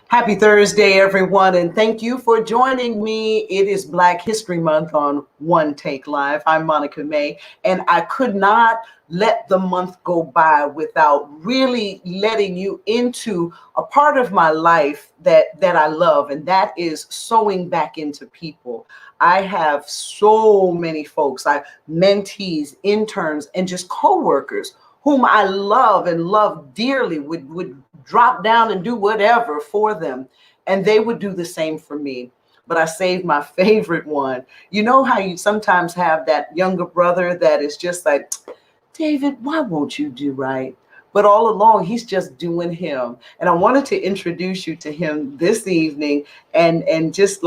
Happy Thursday, everyone, and thank you for joining me. It is Black History Month on One Take Live. I'm Monica May, and I could not let the month go by without really letting you into a part of my life that I love, and that is sewing back into people. I have so many folks, mentees, interns, and just coworkers whom I love and love dearly, would drop down and do whatever for them. And they would do the same for me. But I saved my favorite one. You know how you sometimes have that younger brother that is just like, David, why won't you do right? But all along, he's just doing him. And I wanted to introduce you to him this evening and just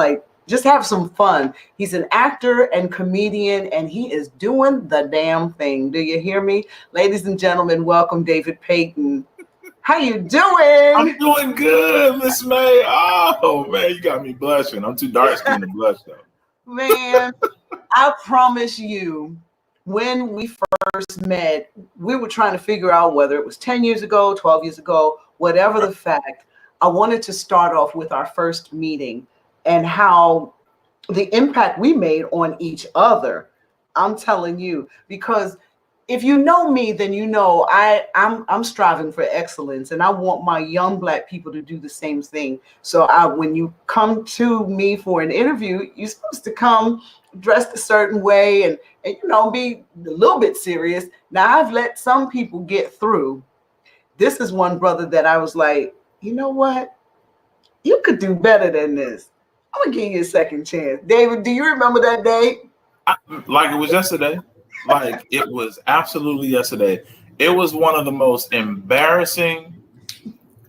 have some fun. He's an actor and comedian, and he is doing the damn thing. Do you hear me? Ladies and gentlemen, welcome David Payton. How you doing? I'm doing good, Miss May. Oh, man, you got me blushing. I'm too dark-skinned to blush, though. Man, I promise you, when we first met, we were trying to figure out whether it was 10 years ago, 12 years ago, whatever the fact. I wanted to start off with our first meeting and how the impact we made on each other. I'm telling you, because if you know me, then you know I'm striving for excellence, and I want my young Black people to do the same thing. So when you come to me for an interview, you're supposed to come dressed a certain way and be a little bit serious. Now I've let some people get through. This is one brother that I was like, you know what? You could do better than this. I'm gonna give you a second chance. David, do you remember that day? Like it was yesterday. Like it was absolutely yesterday. It was one of the most embarrassing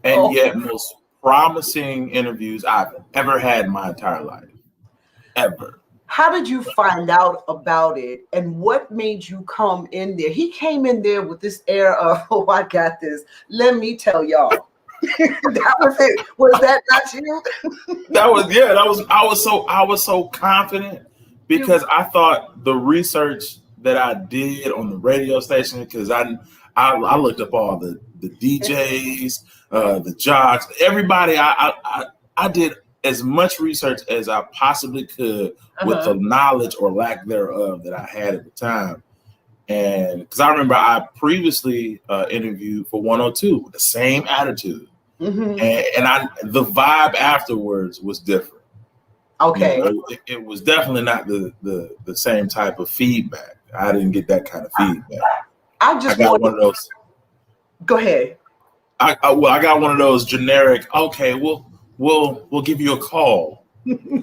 and yet most promising interviews I've ever had in my entire life. Ever. How did you find out about it, and what made you come in there? He came in there with this air of, oh, I got this. Let me tell y'all. That was it. Was that not you? I was so confident because I thought the research that I did on the radio station, because I looked up all the DJs, the jocks, everybody. I did as much research as I possibly could with the knowledge or lack thereof that I had at the time. And because I remember I previously interviewed for 102 with the same attitude. And the vibe afterwards was different. Okay. You know, it was definitely not the same type of feedback. I didn't get that kind of feedback. I got one of those. Go ahead. I got one of those generic, okay, we'll give you a call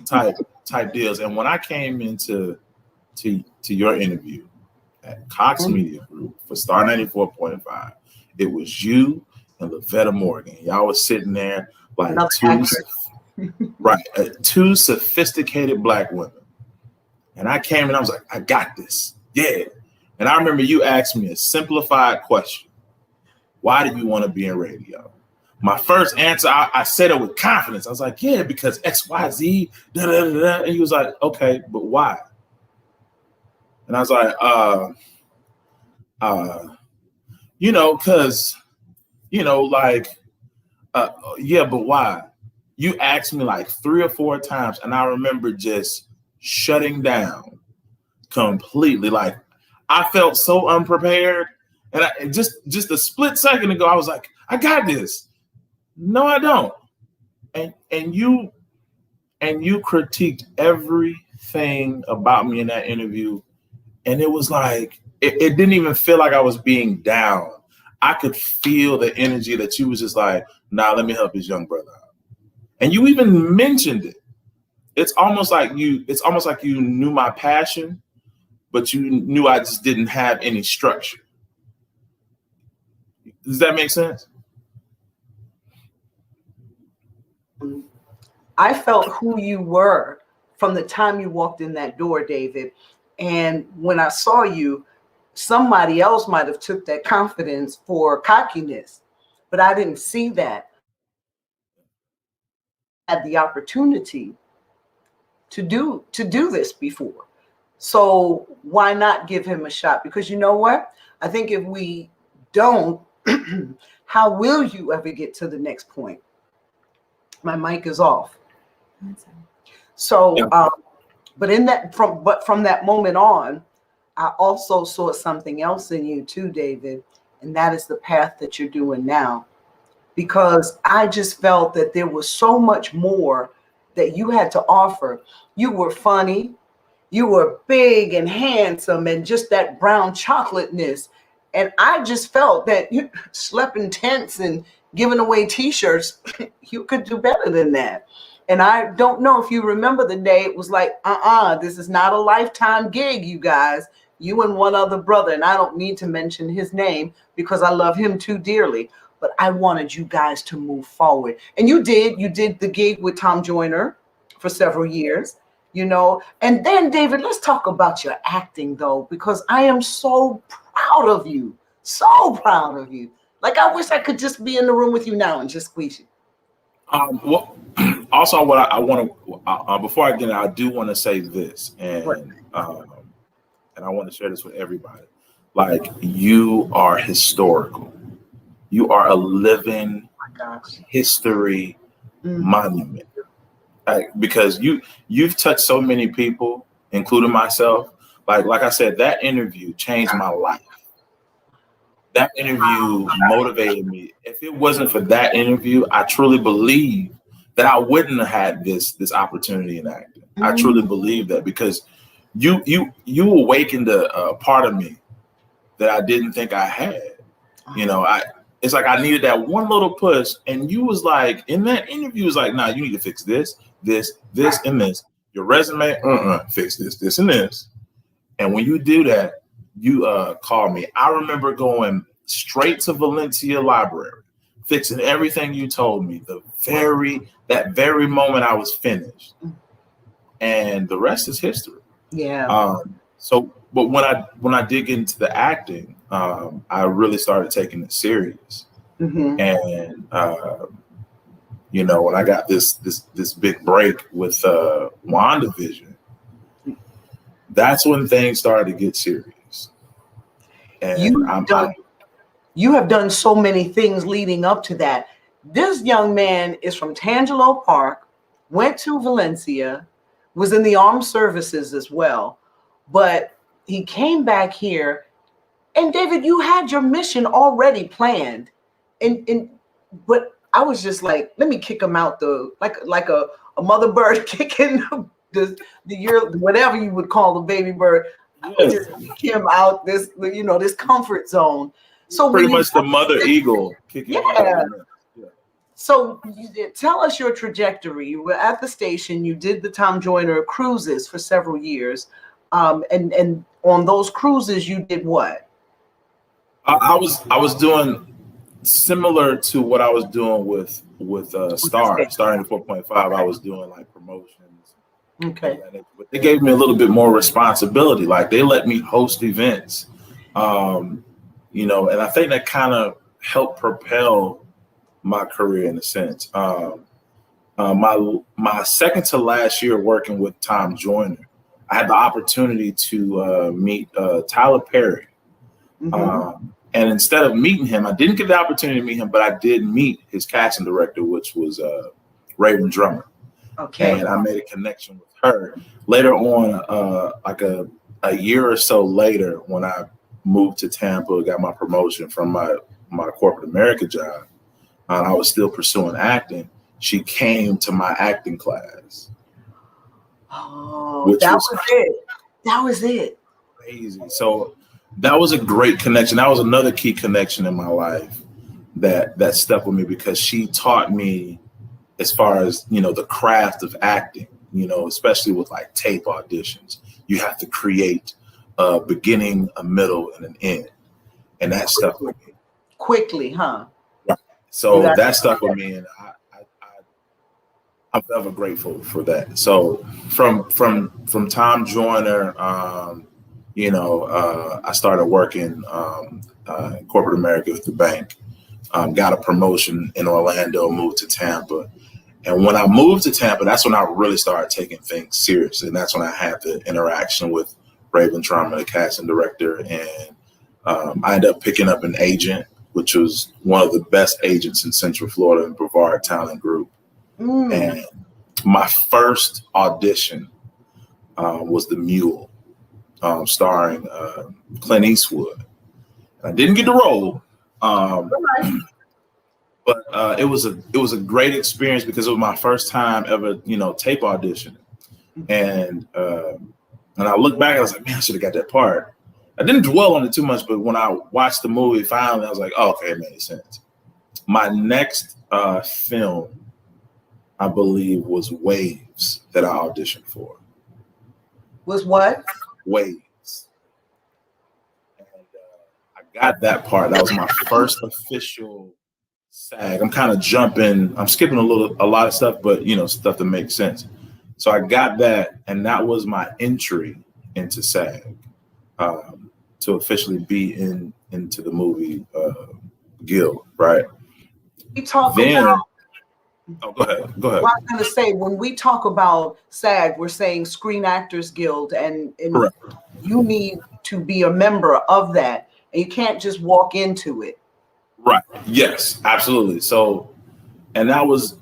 type deals. And when I came into your interview at Cox Media Group for Star 94.5, it was you and Lavetta Morgan. Y'all was sitting there like two sophisticated Black women. And I came and I was like, I got this. Yeah. And I remember you asked me a simplified question. Why do you want to be in radio? My first answer, I said it with confidence. I was like, yeah, because X, Y, Z, da, da, da, da. And he was like, okay, but why? And I was like, because, yeah, but why? You asked me like 3 or 4 times, and I remember just shutting down completely. Like I felt so unprepared, and I just a split second ago, I was like, I got this. No, I don't. And you critiqued everything about me in that interview, and it was like it didn't even feel like I was being down. I could feel the energy that you was just like, nah, let me help this young brother out. And you even mentioned it. It's almost like you knew my passion, but you knew I just didn't have any structure. Does that make sense? I felt who you were from the time you walked in that door, David. And when I saw you, somebody else might have took that confidence for cockiness, but I didn't see that. I had the opportunity to do this before. So why not give him a shot? Because you know what? I think if we don't, how will you ever get to the next point? My mic is off. So, from that moment on, I also saw something else in you too, David, and that is the path that you're doing now. Because I just felt that there was so much more that you had to offer. You were funny, you were big and handsome, and just that brown chocolateness. And I just felt that you slept in tents and giving away T-shirts. You could do better than that. And I don't know if you remember the day it was like, this is not a lifetime gig, you guys. You and one other brother, and I don't need to mention his name because I love him too dearly. But I wanted you guys to move forward. And you did. You did the gig with Tom Joyner for several years, And then, David, let's talk about your acting, though, because I am so proud of you. So proud of you. Like, I wish I could just be in the room with you now and just squeeze you. Well, also, what I want to, before I get in, I do want to say this, and I want to share this with everybody. Like, you are historical. You are a living history monument, because you've touched so many people, including myself. Like I said, that interview changed my life. That interview motivated me. If it wasn't for that interview, I truly believe that I wouldn't have had this opportunity in acting. I truly believe that, because you awakened a part of me that I didn't think I had. It's like I needed that one little push, and you was like, in that interview, was like, nah, you need to fix this, and this. Your resume, fix this, and this. And when you do that, you call me. I remember going straight to Valencia Library, fixing everything you told me. That very moment I was finished, and the rest is history. Yeah. But when I dig into the acting, I really started taking it serious. Mm-hmm. And when I got this big break with WandaVision, that's when things started to get serious. And you have done so many things leading up to that. This young man is from Tangelo Park, went to Valencia, was in the armed services as well, but he came back here. And David, you had your mission already planned, but I was just like, let me kick him out like a mother bird kicking the whatever you would call the baby bird. I would just kick him out this comfort zone. So pretty much the mother eagle kicking. Yeah. So tell us your trajectory. You were at the station. You did the Tom Joyner cruises for several years, and on those cruises, you did what? I was doing similar to what I was doing with Starring the 4.5. I was doing like promotions. Okay. But they gave me a little bit more responsibility. Like, they let me host events, and I think that kind of helped propel my career in a sense. My second to last year working with Tom Joyner, I had the opportunity to meet Tyler Perry. Mm-hmm. And instead of meeting him, I didn't get the opportunity to meet him, but I did meet his casting director, which was Raven Drummer. Okay. And I made a connection with her. Later on, like a year or so later, when I moved to Tampa, got my promotion from my corporate America job, and I was still pursuing acting, she came to my acting class. Oh, that was it. Crazy. So that was a great connection. That was another key connection in my life that stuck with me, because she taught me, as far as, the craft of acting, especially with like tape auditions, you have to create a beginning, a middle, and an end. And that stuck with me. Quickly, huh? Right. So that stuck with me, and I'm ever grateful for that. So from Tom Joyner, I started working in corporate America with the bank, got a promotion in Orlando, moved to Tampa. And when I moved to Tampa, that's when I really started taking things seriously. And that's when I had the interaction with Raven Drummer, the casting director. And I ended up picking up an agent, which was one of the best agents in Central Florida, in Brevard Talent Group. And my first audition was The Mule, starring Clint Eastwood. I didn't get the role, but it was a great experience because it was my first time ever, tape auditioning. And I look back, I was like, man, I should have got that part. I didn't dwell on it too much, but when I watched the movie finally, I was like, oh, okay, it made sense. My next film, I believe, was Waves that I auditioned for. Was what? Waves. And I got that part. That was my first official SAG. I'm kind of jumping. I'm skipping a lot of stuff, but stuff that makes sense. So I got that, and that was my entry into SAG to officially be into the movie guild, right? We talk about. Oh, go ahead. Well, I was going to say, when we talk about SAG, we're saying Screen Actors Guild, and you need to be a member of that, and you can't just walk into it. Right. Yes, absolutely. So, and I was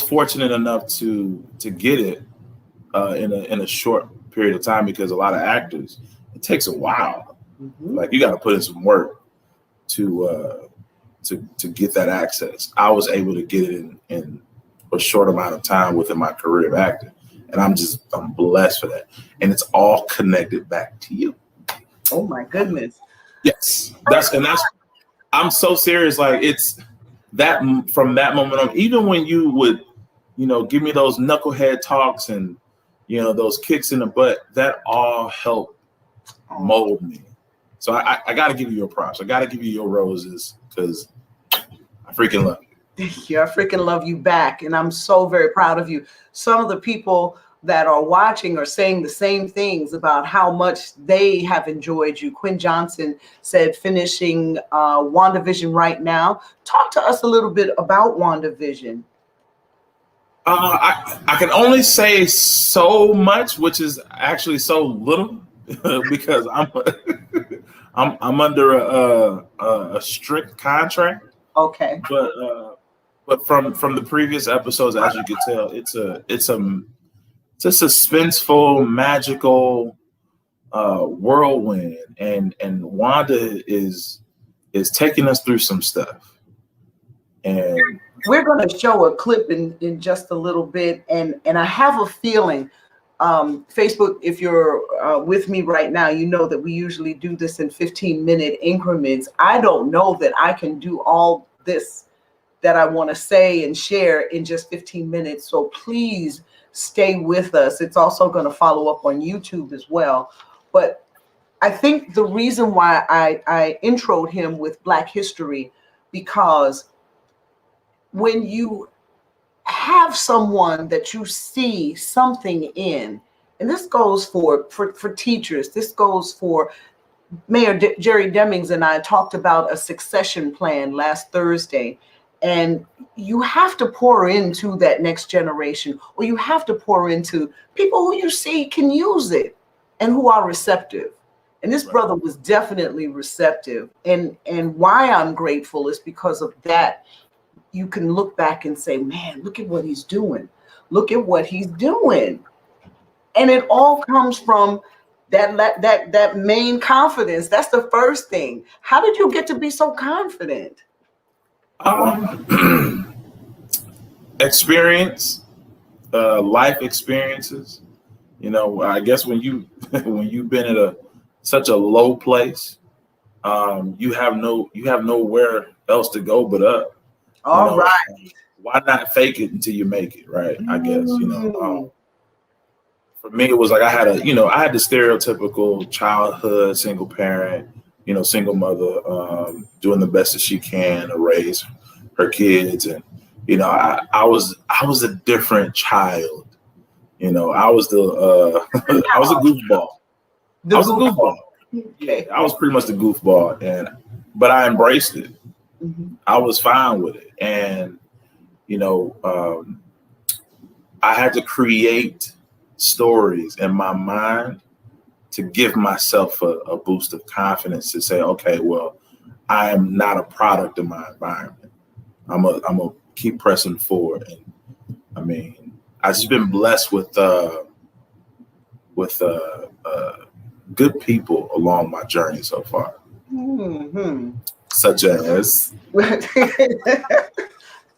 fortunate enough to get it in a short period of time, because a lot of actors, it takes a while. Like, you got to put in some work to get that access. I was able to get it in a short amount of time within my career of acting, and I'm blessed for that. And it's all connected back to you. Oh my goodness. Yes, that's I'm so serious. Like, it's that from that moment on, even when you would, give me those knucklehead talks and, those kicks in the butt, that all helped mold me. So I got to give you your props. I got to give you your roses, because I freaking love you. Yeah, I freaking love you back. And I'm so very proud of you. Some of the people that are watching are saying the same things about how much they have enjoyed you. Quinn Johnson said finishing WandaVision right now. Talk to us a little bit about WandaVision. I can only say so much, which is actually so little, because I'm under a strict contract. Okay. But from the previous episodes, as you can tell, it's a suspenseful, magical whirlwind, and Wanda is taking us through some stuff. And we're going to show a clip in just a little bit, and I have a feeling, Facebook, if you're with me right now, you know that we usually do this in 15-minute increments. I don't know that I can do all this that I want to say and share in just 15 minutes. So please stay with us. It's also going to follow up on YouTube as well. But I think the reason why I introed him with Black history, because when you have someone that you see something in, and this goes for teachers, this goes for Mayor Jerry Demings and I talked about a succession plan last Thursday, and you have to pour into that next generation, or you have to pour into people who you see can use it and who are receptive. And this brother was definitely receptive. And why I'm grateful is because of that. You can look back and say, man, look at what he's doing. Look at what he's doing. And it all comes from that main confidence. That's the first thing. How did you get to be so confident? Experience, life experiences. I guess when you've been at such a low place, you have nowhere else to go but up. All right. Why not fake it until you make it, right? I guess, for me, it was like I had the stereotypical childhood, single parent, single mother, doing the best that she can to raise her kids. And, I was a different child. I was I was a goofball. I was a goofball. Yeah, I was pretty much the goofball, but I embraced it. I was fine with it. And, I had to create stories in my mind to give myself a boost of confidence to say, okay, well, I am not a product of my environment. I'm a keep pressing forward. And I mean, I've just been blessed with good people along my journey so far, such as.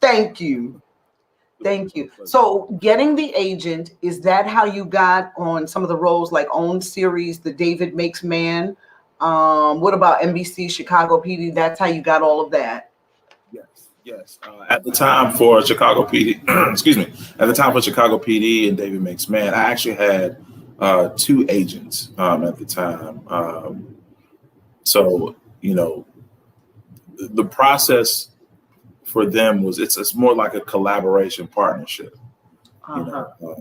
Thank you. Thank you. So getting the agent, is that how you got on some of the roles like OWN series, The David Makes Man? What about NBC, Chicago PD? That's how you got all of that? Yes. At the time for Chicago PD, excuse me, at the time for Chicago PD and David Makes Man, I actually had 2 agents at the time. So, the process for them was it's more like a collaboration partnership.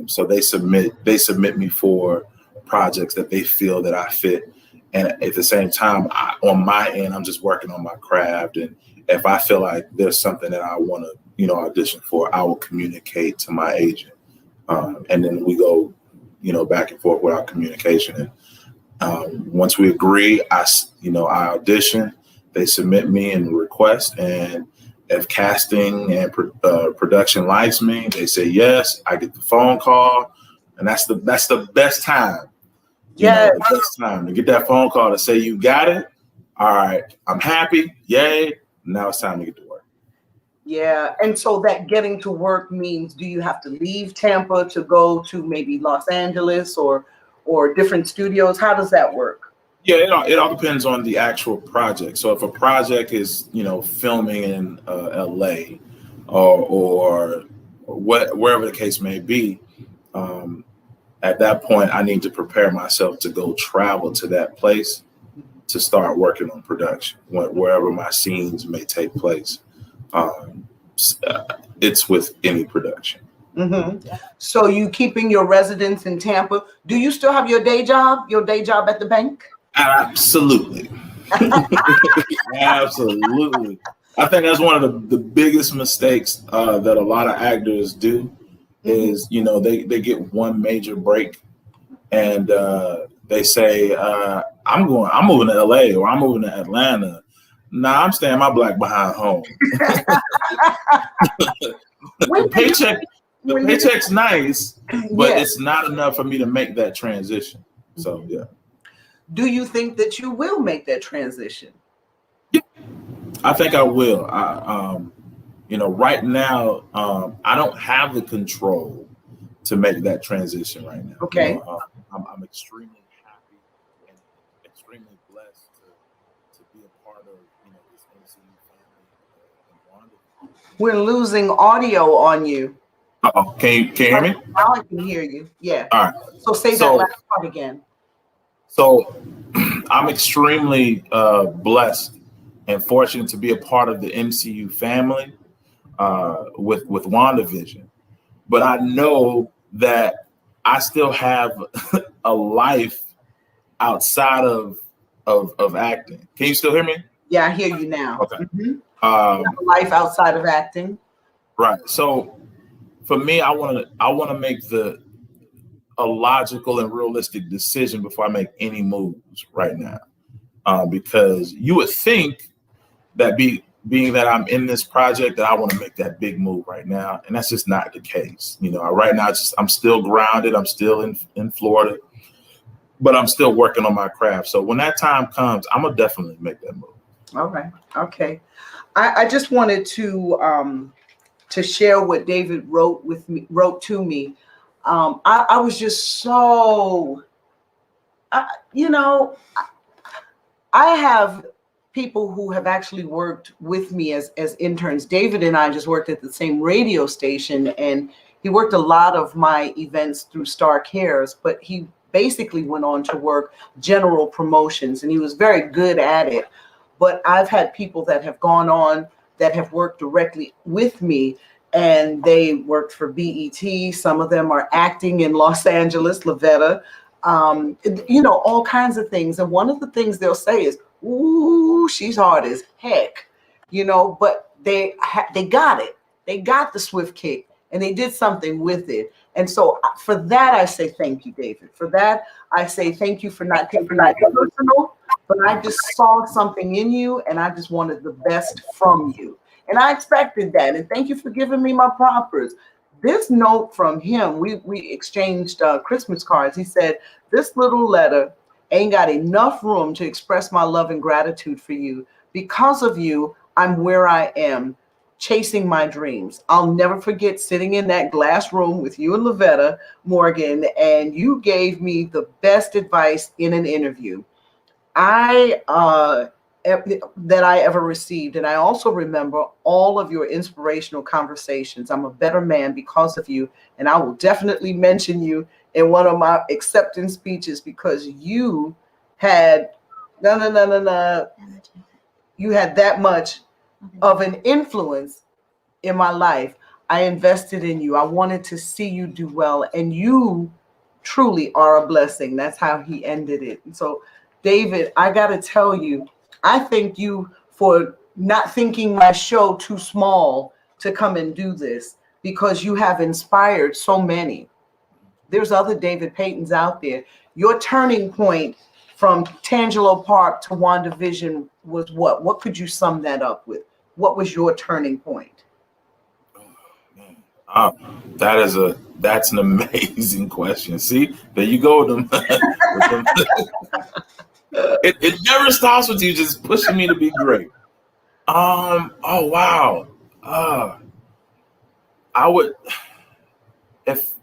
So they submit me for projects that they feel that I fit, and at the same time, on my end, I'm just working on my craft. And if I feel like there's something that I want to audition for, I will communicate to my agent, and then we go back and forth with our communication. And once we agree, I audition. They submit me in request, and if casting and production likes me, they say yes. I get the phone call, and that's the best time. The best time to get that phone call to say you got it. All right, I'm happy. Yay! Now it's time to get to work. Yeah, and so that getting to work means, do you have to leave Tampa to go to maybe Los Angeles or different studios? How does that work? Yeah, it all depends on the actual project. So if a project is, filming in LA or wherever the case may be, at that point, I need to prepare myself to go travel to that place to start working on production, wherever my scenes may take place. It's with any production. So you keeping your residence in Tampa. Do you still have your day job at the bank? Absolutely. Absolutely. I think that's one of the biggest mistakes that a lot of actors do is, they get one major break and they say, I'm moving to LA or I'm moving to Atlanta. Nah, I'm staying my black behind home. The paycheck's nice, but it's not enough for me to make that transition. So, yeah. Do you think that you will make that transition? Yeah, I think I will. Right now, I don't have the control to make that transition right now. Okay. I'm extremely happy and extremely blessed to be a part of this MCU family and WandaVision. We're losing audio on you. Uh-oh. Can you hear me? Now I can hear you. Yeah. All right. So say that last part again. So I'm extremely blessed and fortunate to be a part of the MCU family with WandaVision. But I know that I still have a life outside of acting. Can you still hear me? Yeah, I hear you now. Okay. Life outside of acting. Right. So for me, I want to make a logical and realistic decision before I make any moves right now. Because you would think that being that I'm in this project that I want to make that big move right now. And that's just not the case. Right now I'm still grounded. I'm still in Florida, but I'm still working on my craft. So when that time comes, I'm gonna definitely make that move. All right. Okay. I just wanted to share what David wrote to me. I was just so, I have people who have actually worked with me as interns. David and I just worked at the same radio station, and he worked a lot of my events through Star Cares, but he basically went on to work general promotions, and he was very good at it. But I've had people that have gone on that have worked directly with me, and they worked for BET. Some of them are acting in Los Angeles, Lavetta, all kinds of things. And one of the things they'll say is, "Ooh, she's hard as heck," but they got it. They got the swift kick, and they did something with it. And so for that, I say thank you, David. For that, I say thank you for not taking that personal, but I just saw something in you, and I just wanted the best from you. And I expected that. And thank you for giving me my propers. This note from him, we exchanged Christmas cards. He said, "This little letter ain't got enough room to express my love and gratitude for you. Because of you, I'm where I am, chasing my dreams. I'll never forget sitting in that glass room with you and Lavetta Morgan, and you gave me the best advice in an interview that I ever received. And I also remember all of your inspirational conversations. I'm a better man because of you. And I will definitely mention you in one of my acceptance speeches because you had you had that much of an influence in my life. I invested in you. I wanted to see you do well. And you truly are a blessing." That's how he ended it. And so, David, I got to tell you, I thank you for not thinking my show too small to come and do this, because you have inspired so many. There's other David Paytons out there. Your turning point from Tangelo Park to WandaVision was what? What could you sum that up with? What was your turning point? That's an amazing question. See, there you go with them. It never stops with you just pushing me to be great. Oh wow. I would, if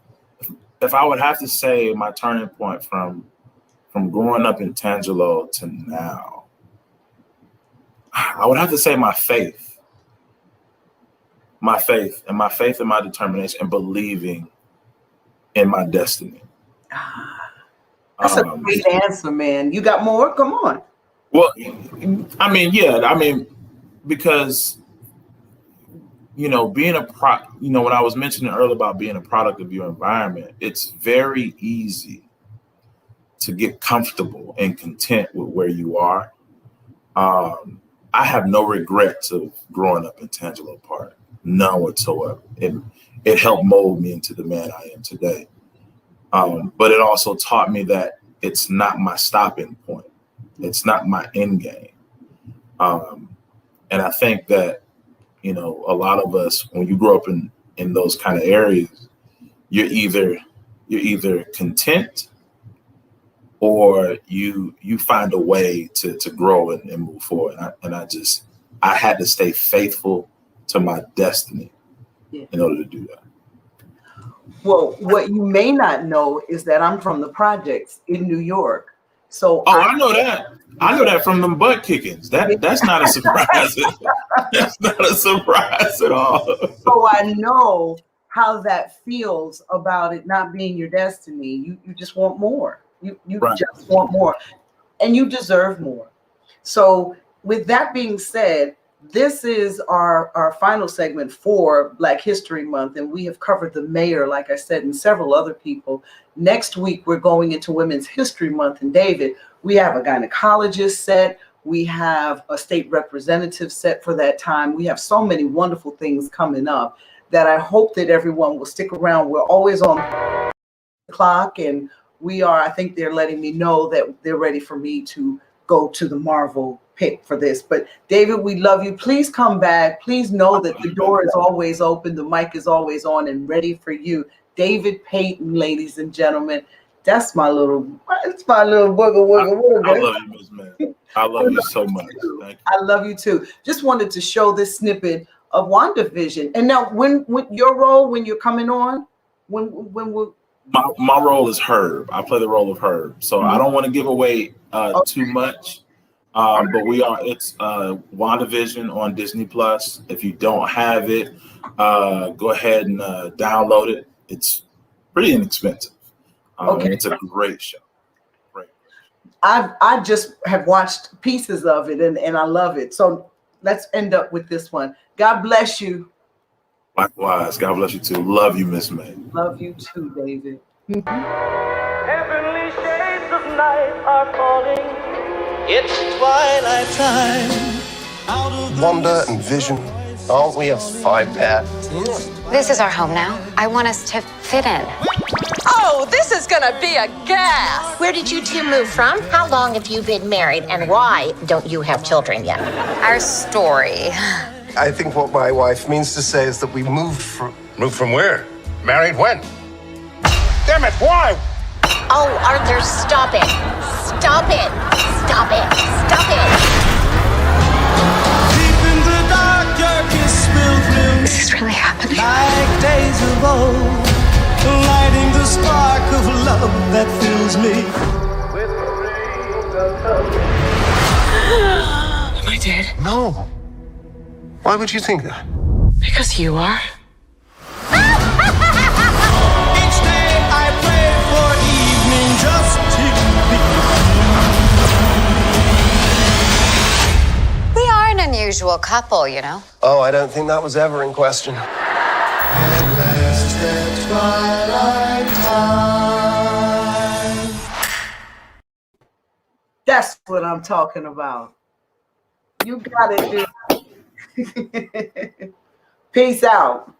I would have to say my turning point from growing up in Tangelo to now, I would have to say my faith and my determination and believing in my destiny. That's a great answer, man. You got more? Come on. Well, I mean, because, when I was mentioning earlier about being a product of your environment, it's very easy to get comfortable and content with where you are. I have no regrets of growing up in Tangelo Park, none whatsoever. It helped mold me into the man I am today. But it also taught me that it's not my stopping point. It's not my end game. And I think that, a lot of us, when you grow up in those kind of areas, you're either content or you find a way to grow and move forward. I had to stay faithful to my destiny in order to do that. Well, what you may not know is that I'm from the projects in New York. So I know that. I know that from them butt kickings. That's not a surprise. That's not a surprise at all. So I know how that feels about it not being your destiny. You just want more. You right. Just want more. And you deserve more. So with that being said, this is our final segment for Black History Month, and we have covered the mayor, like I said, and several other people. Next week, we're going into Women's History Month, and David, we have a gynecologist set. We have a state representative set for that time. We have so many wonderful things coming up that I hope that everyone will stick around. We're always on the clock, and I think they're letting me know that they're ready for me to go to the Marvel pick for this. But David, we love you. Please come back. Please know that the door is always open. The mic is always on and ready for you. David Payton, ladies and gentlemen. It's my little booger. I love you, Ms. Man. I love you so much. Thank you. I love you too. Just wanted to show this snippet of WandaVision. And now when your role, when you're coming on, when we're my role is Herb. I play the role of Herb. So I don't want to give away too much. But it's WandaVision on Disney Plus. If you don't have it, go ahead and download it. It's pretty inexpensive. Okay. It's a great show. Great. I just have watched pieces of it and I love it. So let's end up with this one. God bless you. Likewise. God bless you too. Love you, Miss May. Love you too, David. Heavenly shades of night are falling. It's twilight time. Wanda and Vision, aren't we a five-pair? This is our home now. I want us to fit in. Oh, this is gonna be a gas! Where did you two move from? How long have you been married? And why don't you have children yet? Our story. I think what my wife means to say is that we moved from... Moved from where? Married when? Damn it, why? Oh, Arthur, stop it. Stop it. Stop it. Stop it. Deep in the dark, your kiss will thrill me Is this really happening? like days of old, lighting the spark of love that fills me. Am I dead? No. Why would you think that? Because you are. Each day I pray for evening just to be. We are an unusual couple, you know. Oh, I don't think that was ever in question. At last at twilight time. That's what I'm talking about. You got it, dude. Peace out.